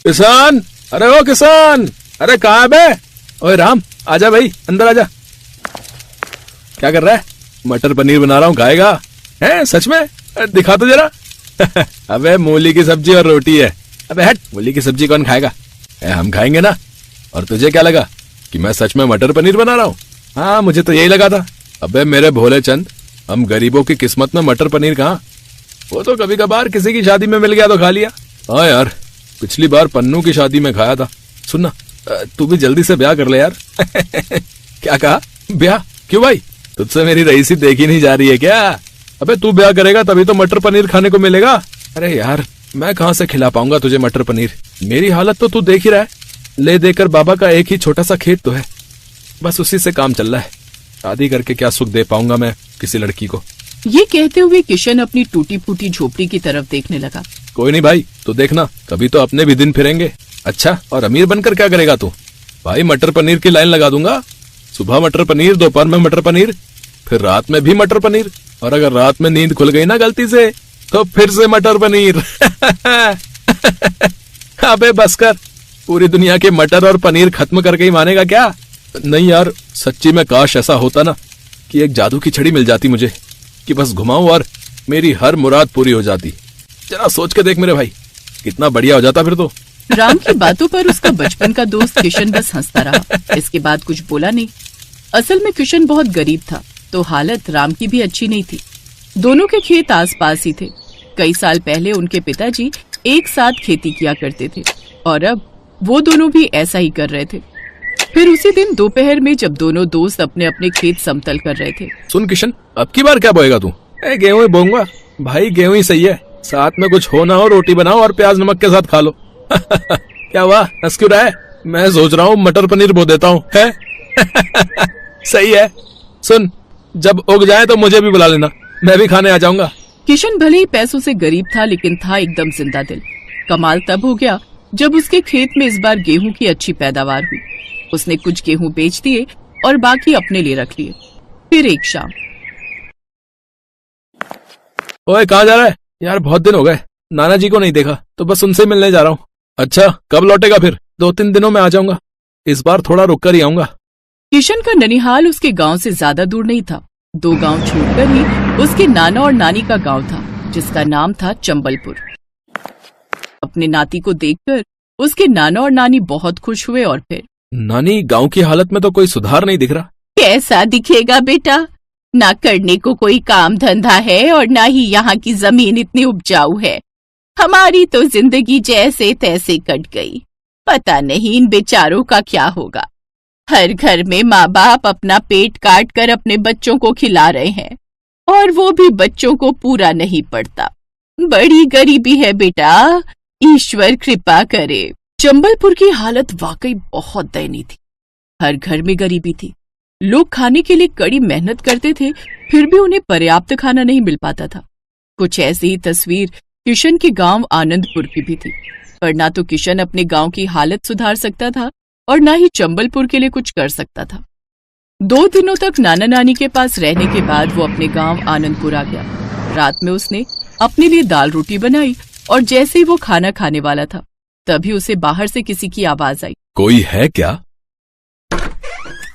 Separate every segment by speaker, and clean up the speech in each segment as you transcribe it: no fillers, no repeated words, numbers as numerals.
Speaker 1: किसान, अरे ओ किसान, अरे कहाँ है बे? ओए राम, आजा भाई, अंदर आजा। क्या कर रहा है? मटर पनीर बना रहा हूँ, खाएगा? हैं सच में? दिखा तो जरा। अबे मूली की सब्जी और रोटी है। अबे हट, मूली की सब्जी कौन खाएगा? हम खाएंगे ना। और तुझे क्या लगा कि मैं सच में मटर पनीर बना रहा हूँ? हाँ, मुझे तो यही लगा था। अबे मेरे भोले चंद, हम गरीबों की किस्मत में मटर पनीर कहाँ? वो तो कभी कभार किसी की शादी में मिल गया तो खा लिया। हाँ यार, पिछली बार पन्नू की शादी में खाया था। सुनना, तू भी जल्दी से ब्याह कर ले यार। क्या कहा? ब्याह? क्यों भाई, तुझसे मेरी रईसी देखी नहीं जा रही है क्या? अबे तू ब्याह करेगा तभी तो मटर पनीर खाने को मिलेगा। अरे यार, मैं कहाँ से खिला पाऊंगा तुझे मटर पनीर? मेरी हालत तो तू देख ही रहा है। ले देकर बाबा का एक ही छोटा सा खेत तो है, बस उसी से काम चल रहा है। शादी करके क्या सुख दे पाऊंगा मैं किसी लड़की को?
Speaker 2: ये कहते हुए किशन अपनी टूटी फूटी झोपड़ी की तरफ देखने लगा।
Speaker 1: कोई नहीं भाई, तो देखना, कभी तो अपने भी दिन फिरेंगे। अच्छा, और अमीर बनकर क्या करेगा तू? भाई मटर पनीर की लाइन लगा दूंगा। सुबह मटर पनीर, दोपहर में मटर पनीर, फिर रात में भी मटर पनीर, और अगर रात में नींद खुल गई ना गलती से तो फिर से मटर पनीर। अबे बस कर, पूरी दुनिया के मटर और पनीर खत्म करके ही मानेगा क्या? नहीं यार, सच्ची में काश ऐसा होता ना कि एक जादू की छड़ी मिल जाती मुझे, कि बस घुमाऊं और मेरी हर मुराद पूरी हो जाती। जरा सोच के देख मेरे भाई, कितना बढ़िया हो जाता फिर तो।
Speaker 2: राम की बातों पर उसका बचपन का दोस्त किशन बस हंसता रहा। इसके बाद कुछ बोला नहीं। असल में किशन बहुत गरीब था, तो हालत राम की भी अच्छी नहीं थी। दोनों के खेत आसपास ही थे। कई साल पहले उनके पिताजी एक साथ खेती किया करते थे और अब वो दोनों भी ऐसा ही कर रहे थे। फिर उसी दिन दोपहर में जब दोनों दोस्त अपने अपने खेत समतल कर रहे थे।
Speaker 1: सुन किशन, अब की बार क्या बोएगा तू? गेहूं ही बोऊंगा भाई, गेहूं ही सही है। साथ में कुछ हो ना हो, रोटी बनाओ और प्याज नमक के साथ खा लो। क्या हुआ, हंस क्यों रहा है? मैं सोच रहा हूँ मटर पनीर बो देता हूँ। है? सही है। सुन, जब उग जाए तो मुझे भी बुला लेना, मैं भी खाने आ जाऊंगा।
Speaker 2: किशन भले ही पैसों से गरीब था, लेकिन था एकदम जिंदा दिल। कमाल तब हो गया जब उसके खेत में इस बार गेहूं की अच्छी पैदावार हुई। उसने कुछ गेहूं बेच दिए और बाकी अपने लिए रख लिए। फिर एक शाम।
Speaker 1: ओए कहाँ जा रहा है यार? बहुत दिन हो गए, नाना जी को नहीं देखा, तो बस उनसे मिलने जा रहा हूँ। अच्छा, कब लौटेगा फिर? 2-3 दिनों में आ जाऊंगा। इस बार थोड़ा रुक कर ही आऊंगा।
Speaker 2: किशन का ननिहाल उसके गांव से ज्यादा दूर नहीं था। 2 गांव छोड़कर ही उसके नाना और नानी का गांव था, जिसका नाम था चंबलपुर। अपने नाती को देखकर उसके नाना और नानी बहुत खुश हुए। और फिर
Speaker 1: नानी, गांव की हालत में तो कोई सुधार नहीं दिख रहा।
Speaker 2: कैसा दिखेगा बेटा? ना करने को कोई काम धंधा है और ना ही यहाँ की जमीन इतनी उपजाऊ है। हमारी तो जिंदगी जैसे तैसे कट गई। पता नहीं इन बेचारों का क्या होगा। हर घर में माँ बाप अपना पेट काट कर अपने बच्चों को खिला रहे हैं, और वो भी बच्चों को पूरा नहीं पड़ता। बड़ी गरीबी है बेटा, ईश्वर कृपा करे। चंबलपुर की हालत वाकई बहुत दयनीय थी। हर घर में गरीबी थी। लोग खाने के लिए कड़ी मेहनत करते थे, फिर भी उन्हें पर्याप्त खाना नहीं मिल पाता था। कुछ ऐसी ही तस्वीर किशन के गांव आनंदपुर की भी थी। पर ना तो किशन अपने गांव की हालत सुधार सकता था और ना ही चंबलपुर के लिए कुछ कर सकता था। 2 दिनों तक नाना नानी के पास रहने के बाद वो अपने गांव आनंदपुर आ गया। रात में उसने अपने लिए दाल रोटी बनाई और जैसे ही वो खाना खाने वाला था, तभी उसे बाहर से किसी की आवाज आई।
Speaker 1: कोई है क्या?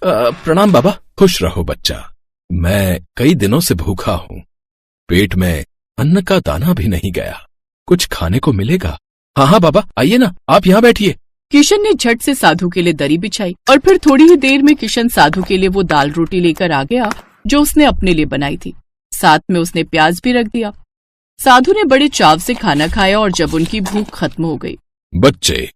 Speaker 1: प्रणाम बाबा। खुश रहो बच्चा, मैं कई दिनों से भूखा हूँ। पेट में अन्न का दाना भी नहीं गया, कुछ खाने को मिलेगा? हाँ हाँ बाबा, आइए ना, आप यहाँ बैठिए।
Speaker 2: किशन ने झट से साधु के लिए दरी बिछाई और फिर थोड़ी ही देर में किशन साधु के लिए वो दाल रोटी लेकर आ गया जो उसने अपने लिए बनाई थी। साथ में उसने प्याज भी रख दिया। साधु ने बड़े चाव से खाना खाया और जब उनकी भूख खत्म हो गई।
Speaker 1: बच्चे,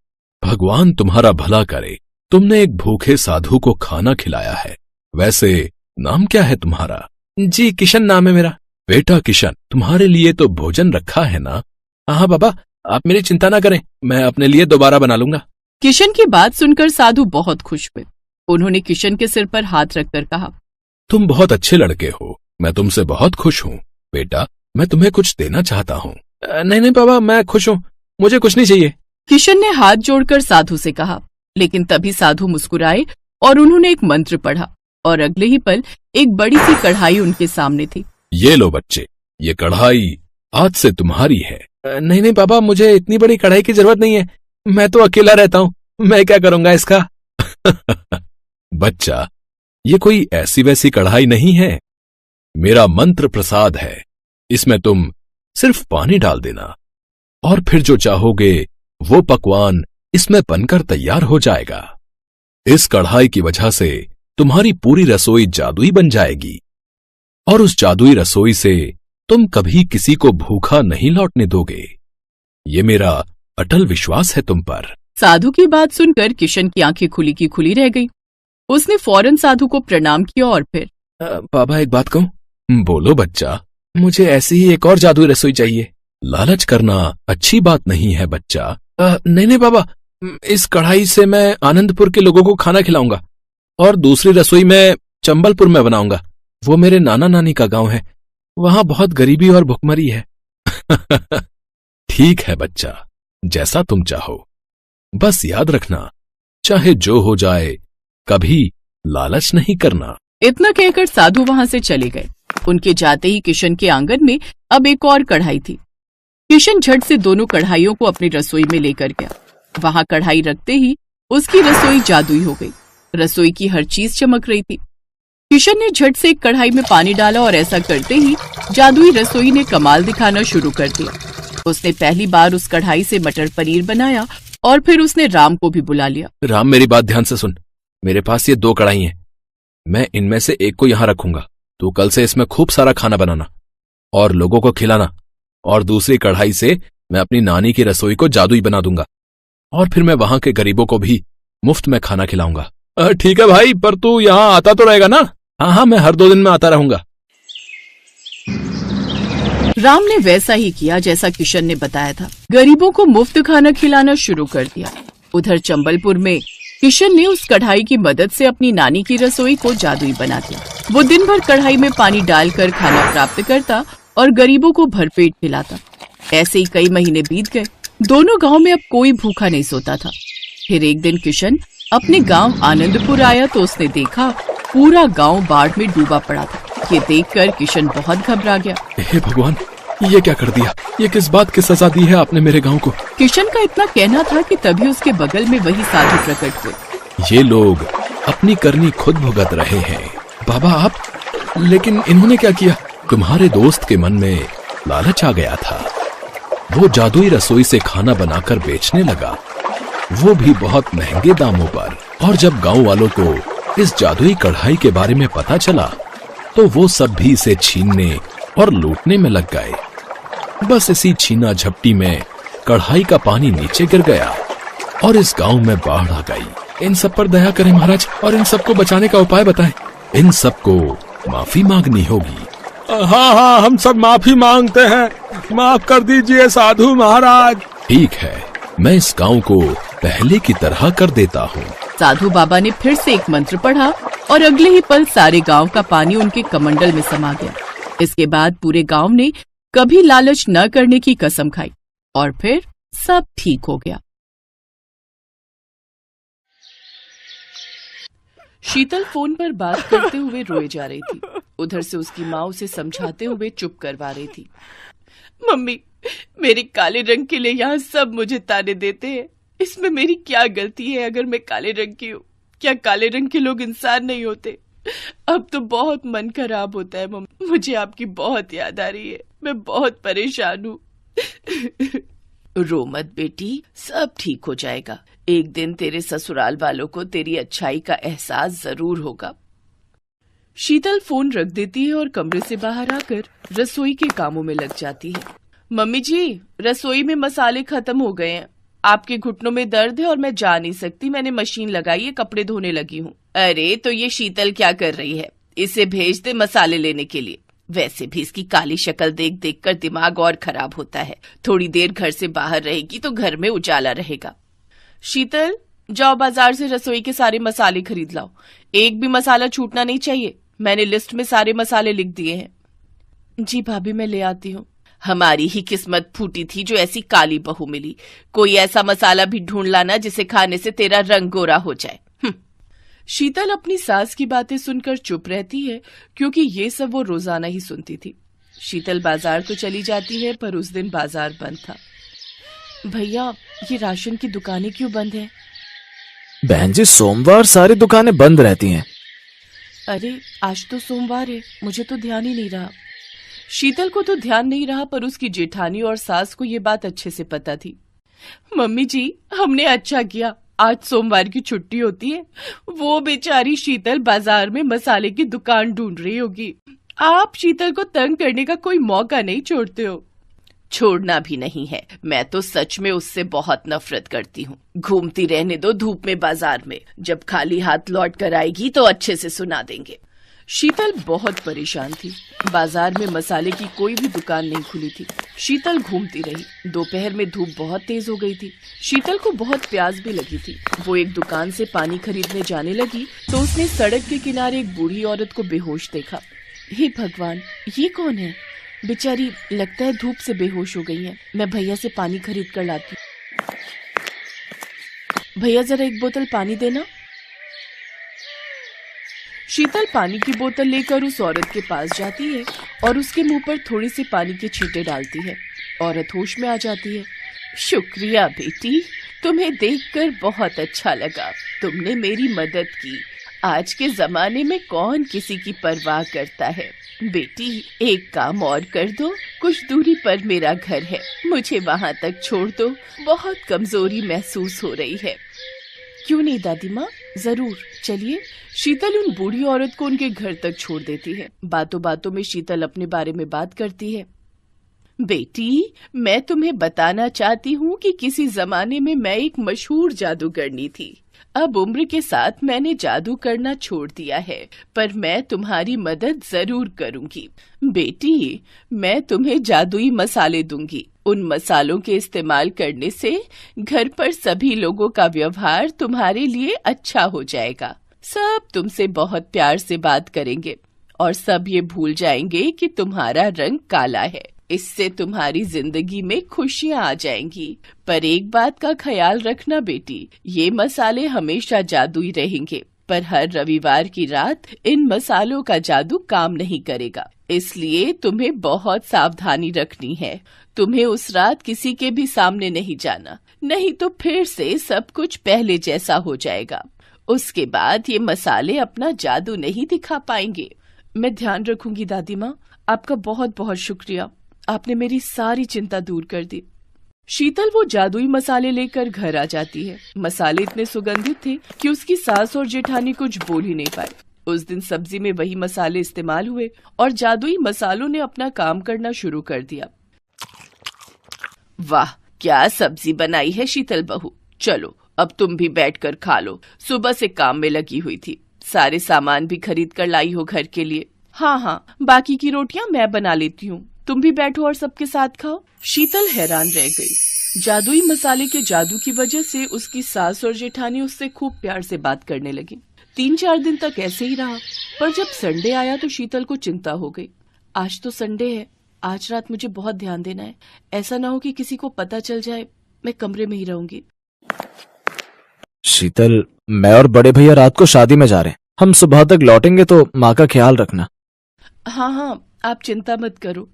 Speaker 1: भगवान तुम्हारा भला करे, तुमने एक भूखे साधु को खाना खिलाया है। वैसे नाम क्या है तुम्हारा? जी किशन नाम है मेरा। बेटा किशन, तुम्हारे लिए तो भोजन रखा है ना? हाँ बाबा, आप मेरी चिंता ना करें, मैं अपने लिए दोबारा बना लूंगा।
Speaker 2: किशन की बात सुनकर साधु बहुत खुश हुए। उन्होंने किशन के सिर पर हाथ रखकर कहा,
Speaker 1: तुम बहुत अच्छे लड़के हो, मैं तुमसे बहुत खुश हूँ। बेटा, मैं तुम्हें कुछ देना चाहता हूँ। नहीं बाबा, मैं खुश हूँ, मुझे कुछ नहीं चाहिए।
Speaker 2: किशन ने हाथ जोड़कर साधु से कहा, लेकिन तभी साधु मुस्कुराए और उन्होंने एक मंत्र पढ़ा और अगले ही पल एक बड़ी सी कढ़ाई उनके सामने थी।
Speaker 1: ये लो बच्चे, ये कढ़ाई आज से तुम्हारी है। नहीं बाबा, मुझे इतनी बड़ी कढ़ाई की जरूरत नहीं है, मैं तो अकेला रहता हूं, मैं क्या करूंगा इसका। बच्चा, ये कोई ऐसी वैसी कढ़ाई नहीं है, मेरा मंत्र प्रसाद है। इसमें तुम सिर्फ पानी डाल देना और फिर जो चाहोगे वो पकवान इसमें बनकर तैयार हो जाएगा। इस कढ़ाई की वजह से तुम्हारी पूरी रसोई जादुई बन जाएगी और उस जादुई रसोई से तुम कभी किसी को भूखा नहीं लौटने दोगे। ये मेरा अटल विश्वास है तुम पर।
Speaker 2: साधु की बात सुनकर किशन की आंखें खुली की खुली रह गई। उसने फौरन साधु को प्रणाम किया और फिर
Speaker 1: बाबा एक बात कहूं? बोलो बच्चा। मुझे ऐसी ही एक और जादुई रसोई चाहिए। लालच करना अच्छी बात नहीं है बच्चा। नहीं नहीं बाबा, इस कढ़ाई से मैं आनंदपुर के लोगों को खाना खिलाऊंगा और दूसरी रसोई मैं चंबलपुर में बनाऊंगा। वो मेरे नाना नानी का गांव है, वहां बहुत गरीबी और भुखमरी है। ठीक है बच्चा, जैसा तुम चाहो, बस याद रखना चाहे जो हो जाए कभी लालच नहीं करना।
Speaker 2: इतना कहकर साधु वहां से चले गए। उनके जाते ही किशन के आंगन में अब एक और कढ़ाई थी। किशन झट से दोनों कढ़ाइयों को अपनी रसोई में लेकर गया। वहां कढ़ाई रखते ही उसकी रसोई जादुई हो गई। रसोई की हर चीज चमक रही थी। किशन ने झट से एक कढ़ाई में पानी डाला और ऐसा करते ही जादुई रसोई ने कमाल दिखाना शुरू कर दिया। उसने पहली बार उस कढ़ाई से मटर पनीर बनाया और फिर उसने राम को भी बुला लिया।
Speaker 1: राम, मेरी बात ध्यान से सुन। मेरे पास ये 2 कढ़ाई हैं, मैं इनमें से एक को यहां रखूंगा। तू कल से इसमें खूब सारा खाना बनाना और लोगों को खिलाना, और दूसरी कढ़ाई से मैं अपनी नानी की रसोई को जादुई बना दूंगा और फिर मैं वहां के गरीबों को भी मुफ्त में खाना खिलाऊंगा। ठीक है भाई, पर तू यहां आता तो रहेगा ना? हाँ, मैं हर 2 दिन में आता रहूंगा।
Speaker 2: राम ने वैसा ही किया जैसा किशन ने बताया था। गरीबों को मुफ्त खाना खिलाना शुरू कर दिया। उधर चंबलपुर में किशन ने उस कढ़ाई की मदद से अपनी नानी की रसोई को जादुई बना दिया। वो दिन भर कढ़ाई में पानी डालकर खाना प्राप्त करता और गरीबों को भरपेट खिलाता। ऐसे ही कई महीने बीत गए। दोनों गांव में अब कोई भूखा नहीं सोता था। फिर एक दिन किशन अपने गांव आनंदपुर आया तो उसने देखा पूरा गांव बाढ़ में डूबा पड़ा था। ये देखकर किशन बहुत घबरा गया।
Speaker 1: हे भगवान, ये क्या कर दिया? ये किस बात की सजा दी है आपने मेरे गांव को?
Speaker 2: किशन का इतना कहना था कि तभी उसके बगल में वही साधु प्रकट हुए।
Speaker 1: ये लोग अपनी करनी खुद भुगत रहे हैं। बाबा आप, लेकिन इन्होंने क्या किया? तुम्हारे दोस्त के मन में लालच आ गया था। वो जादुई रसोई से खाना बनाकर बेचने लगा, वो भी बहुत महंगे दामों पर। और जब गांव वालों को इस जादुई कढ़ाई के बारे में पता चला तो वो सब भी इसे छीनने और लूटने में लग गए। बस इसी छीना झपटी में कढ़ाई का पानी नीचे गिर गया और इस गांव में बाढ़ आ गई। इन सब पर दया करें महाराज और इन सबको बचाने का उपाय बताएं। इन सबको माफी मांगनी होगी। हाँ, हम सब माफी मांगते हैं। माफ कर दीजिए साधु महाराज। ठीक है, मैं इस गांव को पहले की तरह कर देता हूँ।
Speaker 2: साधु बाबा ने फिर से एक मंत्र पढ़ा और अगले ही पल सारे गांव का पानी उनके कमंडल में समा गया। इसके बाद पूरे गांव ने कभी लालच न करने की कसम खाई और फिर सब ठीक हो गया। शीतल फोन पर बात करते हुए रोए जा रही थी। उधर से उसकी माँ उसे समझाते हुए चुप करवा रही थी। मम्मी, मेरे काले रंग के लिए यहाँ सब मुझे ताने देते हैं। इसमें मेरी क्या गलती है अगर मैं काले रंग की हूँ? क्या काले रंग के लोग इंसान नहीं होते? अब तो बहुत मन खराब होता है मम्मी। मुझे आपकी बहुत याद आ रही है। मैं बहुत परेशान हूँ। रो मत बेटी, सब ठीक हो जाएगा। एक दिन तेरे ससुराल वालों को तेरी अच्छाई का एहसास जरूर होगा। शीतल फोन रख देती है और कमरे से बाहर आकर रसोई के कामों में लग जाती है। मम्मी जी, रसोई में मसाले खत्म हो गए हैं। आपके घुटनों में दर्द है और मैं जा नहीं सकती। मैंने मशीन लगाई है, कपड़े धोने लगी हूँ। अरे तो ये शीतल क्या कर रही है? इसे भेज दे मसाले लेने के लिए। वैसे भी इसकी काली शक्ल देख देख कर दिमाग और खराब होता है। थोड़ी देर घर से बाहर रहेगी तो घर में उजाला रहेगा। शीतल, जाओ बाजार से रसोई के सारे मसाले खरीद लाओ। एक भी मसाला छूटना नहीं चाहिए। मैंने लिस्ट में सारे मसाले लिख दिए हैं। जी भाभी, मैं ले आती हूँ। हमारी ही किस्मत फूटी थी जो ऐसी काली बहू मिली। कोई ऐसा मसाला भी ढूंढ लाना जिसे खाने से तेरा रंग गोरा हो जाए। शीतल अपनी सास की बातें सुनकर चुप रहती है क्योंकि ये सब वो रोजाना ही सुनती थी। शीतल बाजार तो चली जाती है पर उस दिन बाजार बंद था। भैया, ये राशन की दुकानें क्यों बंद हैं?
Speaker 3: बहन जी, सोमवार सारी दुकानें बंद रहती हैं।
Speaker 2: अरे आज तो सोमवार है, मुझे तो ध्यान ही नहीं रहा। शीतल को तो ध्यान नहीं रहा, पर उसकी जेठानी और सास को ये बात अच्छे से पता थी। मम्मी जी, हमने अच्छा किया, आज सोमवार की छुट्टी होती है। वो बेचारी शीतल बाजार में मसाले की दुकान ढूंढ रही होगी। आप शीतल को तंग करने का कोई मौका नहीं छोड़ते हो। छोड़ना भी नहीं है, मैं तो सच में उससे बहुत नफरत करती हूँ। घूमती रहने दो धूप में बाजार में, जब खाली हाथ लौट कर आएगी तो अच्छे से सुना देंगे। शीतल बहुत परेशान थी। बाजार में मसाले की कोई भी दुकान नहीं खुली थी। शीतल घूमती रही। दोपहर में धूप बहुत तेज हो गई थी। शीतल को बहुत प्यास भी लगी थी। वो एक दुकान से पानी खरीदने जाने लगी तो उसने सड़क के किनारे एक बूढ़ी औरत को बेहोश देखा। हे भगवान, ये कौन है? बेचारी लगता है धूप से बेहोश हो गई है। मैं भैया से पानी खरीद कर लाती हूँ। भैया जरा एक बोतल पानी देना। शीतल पानी की बोतल लेकर उस औरत के पास जाती है और उसके मुंह पर थोड़ी सी पानी के छींटे डालती है। औरत होश में आ जाती है। शुक्रिया बेटी, तुम्हें देखकर बहुत अच्छा लगा। तुमने मेरी मदद की। आज के जमाने में कौन किसी की परवाह करता है। बेटी, एक काम और कर दो, कुछ दूरी पर मेरा घर है, मुझे वहां तक छोड़ दो। बहुत कमजोरी महसूस हो रही है। क्यों नहीं दादी माँ, जरूर, चलिए। शीतल उन बूढ़ी औरत को उनके घर तक छोड़ देती है। बातों बातों में शीतल अपने बारे में बात करती है। बेटी, मैं तुम्हें बताना चाहती हूँ कि किसी जमाने में मैं एक मशहूर जादूगरनी थी। अब उम्र के साथ मैंने जादू करना छोड़ दिया है, पर मैं तुम्हारी मदद जरूर करूंगी। बेटी, मैं तुम्हें जादुई मसाले दूंगी। उन मसालों के इस्तेमाल करने से घर पर सभी लोगों का व्यवहार तुम्हारे लिए अच्छा हो जाएगा। सब तुमसे बहुत प्यार से बात करेंगे और सब ये भूल जाएंगे कि तुम्हारा रंग काला है। इससे तुम्हारी जिंदगी में खुशियां आ जाएंगी। पर एक बात का ख्याल रखना बेटी, ये मसाले हमेशा जादुई रहेंगे, पर हर रविवार की रात इन मसालों का जादू काम नहीं करेगा। इसलिए तुम्हें बहुत सावधानी रखनी है। तुम्हें उस रात किसी के भी सामने नहीं जाना, नहीं तो फिर से सब कुछ पहले जैसा हो जाएगा। उसके बाद ये मसाले अपना जादू नहीं दिखा पाएंगे। मैं ध्यान रखूंगी दादी माँ, आपका बहुत बहुत शुक्रिया। आपने मेरी सारी चिंता दूर कर दी। शीतल वो जादुई मसाले लेकर घर आ जाती है। मसाले इतने सुगंधित थे कि उसकी सास और जेठानी कुछ बोल ही नहीं पाए। उस दिन सब्जी में वही मसाले इस्तेमाल हुए और जादुई मसालों ने अपना काम करना शुरू कर दिया। वाह, क्या सब्जी बनाई है शीतल बहू। चलो अब तुम भी बैठकर खा लो। सुबह से काम में लगी हुई थी, सारे सामान भी खरीद कर लाई हो घर के लिए। हाँ, बाकी की रोटियां मैं बना लेती हूँ, तुम भी बैठो और सबके साथ खाओ। शीतल हैरान रह गई। जादुई मसाले के जादू की वजह से उसकी सास और जेठानी उससे खूब प्यार से बात करने लगी। 3-4 दिन तक ऐसे ही रहा, पर जब संडे आया तो शीतल को चिंता हो गई। आज तो संडे है, आज रात मुझे बहुत ध्यान देना है। ऐसा ना हो कि किसी को पता चल जाए। मैं कमरे में ही रहूंगी।
Speaker 3: शीतल, मैं और बड़े भैया रात को शादी में जा रहे हैं। हम सुबह तक लौटेंगे तो माँ का ख्याल रखना।
Speaker 2: हाँ, आप चिंता मत करो।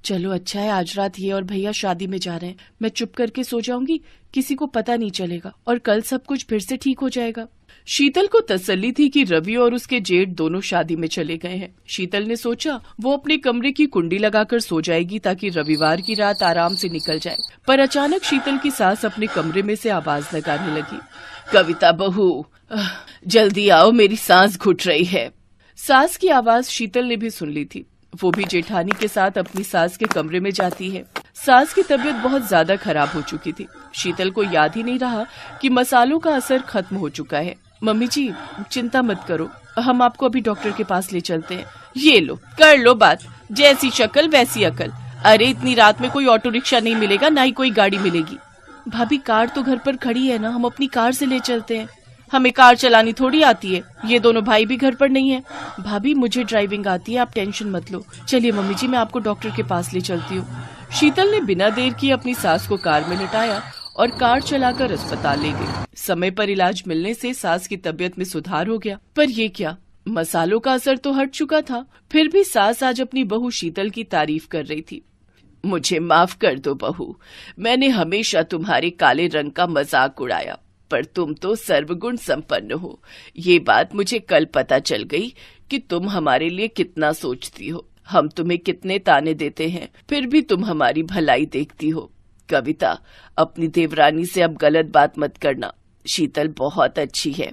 Speaker 2: चलो अच्छा है, आज रात ये और भैया शादी में जा रहे हैं। मैं चुप करके सो जाऊंगी, किसी को पता नहीं चलेगा और कल सब कुछ फिर से ठीक हो जाएगा। शीतल को तसल्ली थी कि रवि और उसके जेठ दोनों शादी में चले गए हैं। शीतल ने सोचा वो अपने कमरे की कुंडी लगाकर सो जाएगी ताकि रविवार की रात आराम से निकल जाए। पर अचानक शीतल की सास अपने कमरे में से आवाज लगाने लगी, कविता बहू, जल्दी आओ, मेरी सांस घुट रही है। सास की आवाज शीतल ने भी सुन ली थी। वो भी जेठानी के साथ अपनी सास के कमरे में जाती है। सास की तबीयत बहुत ज्यादा खराब हो चुकी थी। शीतल को याद ही नहीं रहा कि मसालों का असर खत्म हो चुका है। मम्मी जी, चिंता मत करो, हम आपको अभी डॉक्टर के पास ले चलते हैं। ये लो, कर लो बात, जैसी शक्ल वैसी अकल। अरे इतनी रात में कोई ऑटो रिक्शा नहीं मिलेगा, ना ही कोई गाड़ी मिलेगी। भाभी, कार तो घर पर खड़ी है ना, हम अपनी कार से ले चलते हैं। हमें कार चलानी थोड़ी आती है, ये दोनों भाई भी घर पर नहीं है। भाभी, मुझे ड्राइविंग आती है, आप टेंशन मत लो। चलिए मम्मी जी, मैं आपको डॉक्टर के पास ले चलती हूँ। शीतल ने बिना देर किए अपनी सास को कार में लिटाया और कार चलाकर अस्पताल ले गई। समय पर इलाज मिलने से सास की तबीयत में सुधार हो गया। पर ये क्या, मसालों का असर तो हट चुका था, फिर भी सास आज अपनी बहू शीतल की तारीफ कर रही थी। मुझे माफ कर दो बहू, मैंने हमेशा तुम्हारे काले रंग का मजाक उड़ाया, पर तुम तो सर्वगुण संपन्न हो। ये बात मुझे कल पता चल गई कि तुम हमारे लिए कितना सोचती हो। हम तुम्हें कितने ताने देते हैं, फिर भी तुम हमारी भलाई देखती हो। कविता, अपनी देवरानी से अब गलत बात मत करना। शीतल बहुत अच्छी है।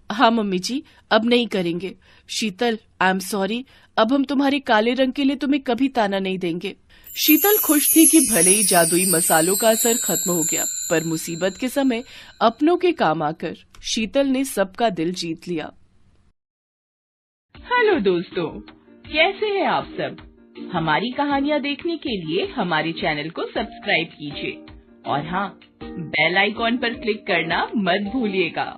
Speaker 2: हाँ मम्मी जी, अब नहीं करेंगे। शीतल, आई एम सॉरी, अब हम तुम्हारे काले रंग के लिए तुम्हें कभी ताना नहीं देंगे। शीतल खुश थी कि भले ही जादुई मसालों का असर खत्म हो गया, पर मुसीबत के समय अपनों के काम आकर शीतल ने सबका दिल जीत लिया।
Speaker 4: हेलो दोस्तों, कैसे हैं आप सब? हमारी कहानियाँ देखने के लिए हमारे चैनल को सब्सक्राइब कीजिए और हाँ, बेल आइकॉन पर क्लिक करना मत भूलिएगा।